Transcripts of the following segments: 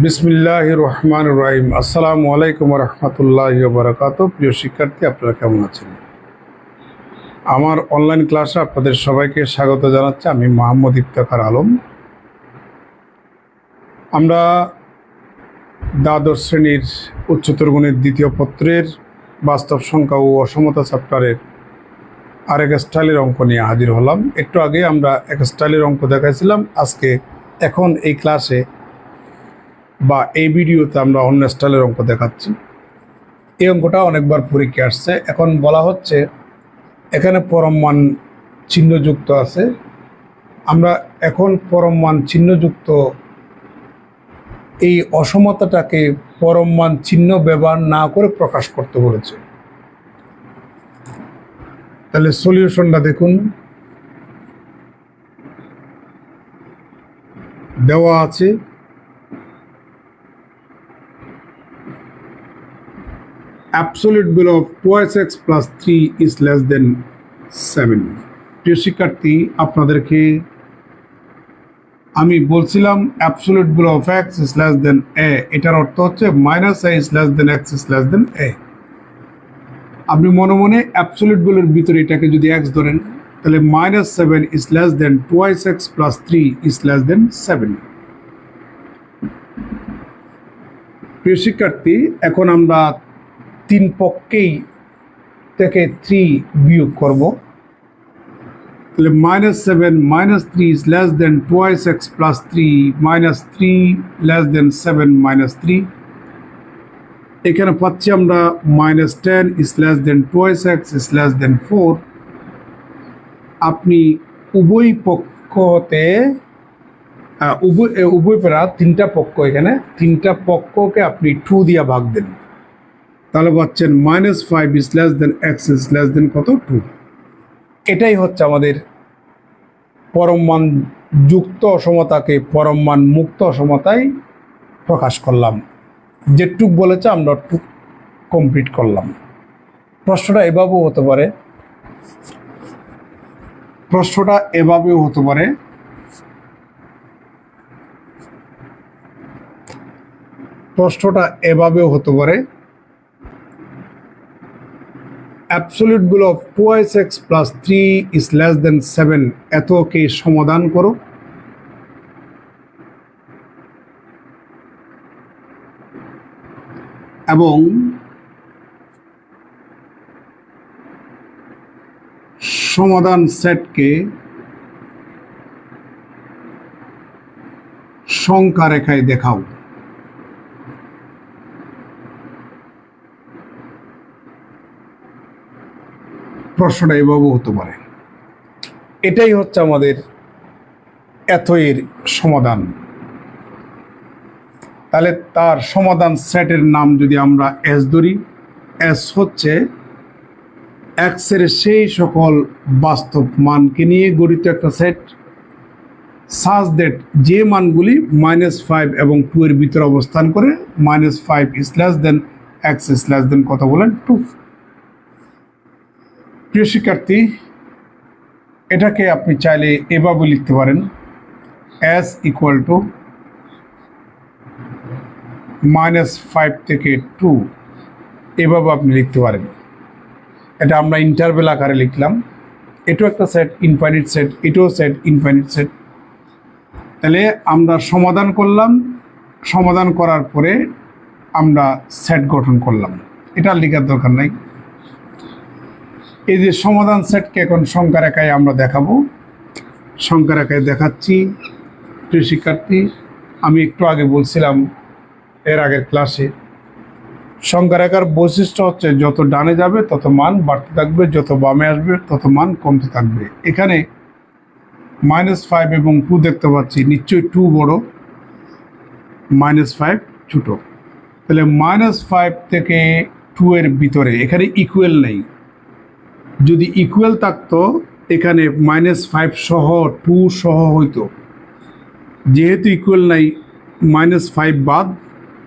বিসমিল্লাহির রহমানির রহিম। আসসালামু আলাইকুম রহমতুল্লাহি ওয়া বারাকাতুহু। প্রিয় শিক্ষার্থী, আপনারা কেমন আছেন? আমার অনলাইন ক্লাসে আপনাদের সবাইকে স্বাগত জানাচ্ছি। আমি মোহাম্মদ ইফতেখার আলম। আমরা দ্বাদশ শ্রেণীর উচ্চতর গণিত দ্বিতীয় পত্রের বাস্তব সংখ্যা ও অসমতা চ্যাপ্টারের আরেক স্টাইলের অঙ্ক নিয়ে হাজির হলাম। একটু আগে আমরা এক স্টাইলের অঙ্ক দেখাইছিলাম। এখন এই ক্লাসে বা এই ভিডিওতে আমরা অন্য স্টাইলের অঙ্ক দেখাচ্ছি। এই অঙ্কটা অনেকবার পরীক্ষা আসছে। এখন বলা হচ্ছে এখানে পরম মান চিহ্নযুক্ত আছে। আমরা এখন পরম মান চিহ্নযুক্ত এই অসমতাটাকে পরম মান চিহ্ন ব্যবহার না করে প্রকাশ করতে বলেছে। তাহলে সলিউশনটা দেখুন। দেওয়া আছে absolute value of 2x plus 3 is less than 7। প্রিয় শিক্ষার্থী, আপনাদেরকে আমি বলছিলাম absolute value of x is less than a, এটার অর্থ হচ্ছে minus a is less than x is less than a। আপনি মনে মনে absolute value এর ভিতরে এটাকে যদি x ধরেন, তাহলে -7 is less than 2x plus 3 is less than 7। প্রিয় শিক্ষার্থী, এখন আমরা তিন পক্ষেই থেকে 3 বিয়োগ করব। তাহলে -7 - 3 is less than 2x plus 3 minus 3 less than 7 minus 3। এখানে পাচ্ছি আমরা -10 is less than 2x is less than 4। আপনি উভয় পক্ষতে উভয় পেরা তিনটা পক্ষ, এখানে তিনটা পক্ষকে আপনি 2 দিয়ে ভাগ দেন, তাহলে পাচ্ছেন -5 is less than x is less than কত 2। এটাই হচ্ছে আমাদের পরম মান যুক্ত অসমতাকে পরম মান মুক্ত অসমতায় প্রকাশ করলাম। যেটুক বলেছে আমরা টুক কমপ্লিট করলাম। প্রশ্নটা এভাবেও হতে পারে, absolute value of 2x plus 3 is less than 7, এতকে সমাধান করো। এবং সমাধান সেটকে সংখ্যা রেখায় দেখাও। প্রশ্নটা এভাবেও হতে পারে। এটাই হচ্ছে আমাদের এর সমাধান। তাহলে তার সমাধান সেটের নাম যদি আমরা এস ধরি, এস হচ্ছে এক্স এর সেই সকল বাস্তব মানকে নিয়ে গঠিত একটা সেট, সাজ দ্যাট যে মানগুলি -5 এবং 2 এর ভিতরে অবস্থান করে। -5 is less than x is less than কত বলেন 2। প্রিয় শিক্ষার্থী, এটাকে আপনি চাইলে এভাবে লিখতে পারেন, s equal to -5 থেকে 2, এভাবে আপনি লিখতে পারেন। এটা আমরা ইন্টারভেল আকারে লিখলাম। এটাও একটা সেট, ইনফাইনিট সেট, এটাও সেট, ইনফাইনিট সেট। তাহলে আমরা সমাধান করলাম, সমাধান করার পরে আমরা সেট গঠন করলাম। এটা লেখার দরকার নাই। এই যে সমাধান সেটকে এখন সংখ্যা রেখায় আমরা দেখাবো। সংখ্যা রেখায় দেখাচ্ছি। প্রিয় শিক্ষার্থী, আমি একটু আগে বলছিলাম এর আগের ক্লাসে, সংখ্যা রেখার বৈশিষ্ট্য হচ্ছে যত ডানে যাবে তত মান বাড়তে থাকবে, যত বামে আসবে তত মান কমতে থাকবে। এখানে -5 এবং 2 দেখতে পাচ্ছি, নিশ্চয়ই 2 বড়, -5 ছোট। তাহলে -5 থেকে 2 এর ভিতরে এখানে ইকুয়াল নেই। যদি ইকুয়াল থাকতো এখানে -5 সহ 2 সহ হইতো। যেহেতু ইকুয়াল নাই, -5 বাদ,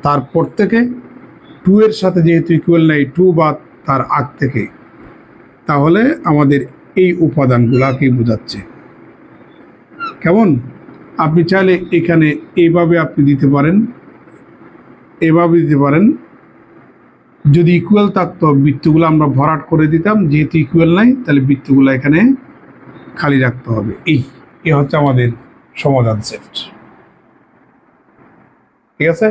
তারপর থেকে 2 এর সাথে যেহেতু ইকুয়াল নাই, 2 বাদ তার আগ থেকে, তাহলে আমাদের এই উপাদানগুলাকে বোঝাচ্ছে। কেমন? আপনি চাইলে এখানে এইভাবে আপনি দিতে পারেন, এভাবে দিতে পারেন। যদি ইকুয়াল থাকতো বৃত্তগুলো আমরা ভরাট করে দিতাম, যেহেতু ইকুয়াল নাই তাহলে বৃত্তগুলো এখানে খালি রাখতে হবে। এই হচ্ছে আমাদের সমাধান সেট। ঠিক আছে।